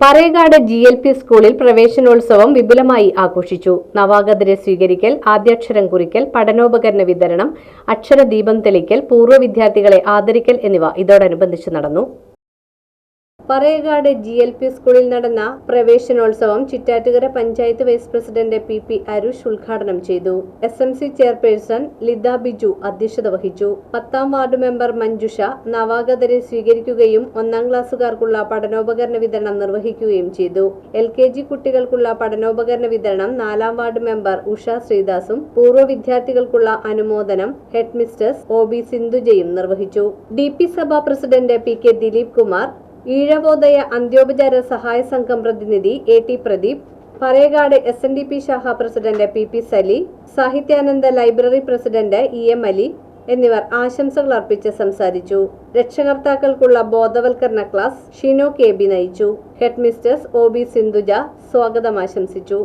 Parayakad GLP സ്കൂളിൽ പ്രവേശനോത്സവം വിപുലമായി ആഘോഷിച്ചു. നവാഗതരെ സ്വീകരിക്കൽ, ആദ്യാക്ഷരം കുറിക്കൽ, പഠനോപകരണ വിതരണം, അക്ഷരദീപം തെളിക്കൽ, പൂർവ്വ വിദ്യാർത്ഥികളെ ആദരിക്കൽ എന്നിവ ഇതോടനുബന്ധിച്ച് നടന്നു. പറയകാട് GLP സ്കൂളിൽ നടന്ന പ്രവേശനോത്സവം Chittattukara panchayat vice president PP Arush ഉദ്ഘാടനം ചെയ്തു. SMC ചെയർപേഴ്സൺ ലിത ബിജു അധ്യക്ഷത വഹിച്ചു. 10ാം വാർഡ് മെമ്പർ മഞ്ജുഷ നവാഗതരെ സ്വീകരിക്കുകയും 1ാം ക്ലാസ്സുകാർക്കുള്ള പഠനോപകരണ വിതരണം നിർവഹിക്കുകയും ചെയ്തു. LKG കുട്ടികൾക്കുള്ള പഠനോപകരണ വിതരണം 4ാം വാർഡ് മെമ്പർ ഉഷ ശ്രീദാസും പൂർവ്വ വിദ്യാർത്ഥികൾക്കുള്ള അനുമോദനം ഹെഡ് മിസ്റ്റേഴ്സ് OB സിന്ധുജയും നിർവഹിച്ചു. DP സഭാ പ്രസിഡന്റ് PK ദിലീപ് കുമാർ, ഈഴവോദയ അന്ത്യോപചാര സഹായ സംഘം പ്രതിനിധി AT പ്രദീപ്, പറയകാട് SNDP ശാഖ president PP Sali, Sahithyananda library president EM Ali എന്നിവർ ആശംസകൾ അർപ്പിച്ച് സംസാരിച്ചു. രക്ഷകർത്താക്കൾക്കുള്ള ബോധവൽക്കരണ ക്ലാസ് ഷിനോ KB നയിച്ചു. ഹെഡ് മിസ്റ്റേഴ്സ് OB സിന്ധുജ സ്വാഗതം ആശംസിച്ചു.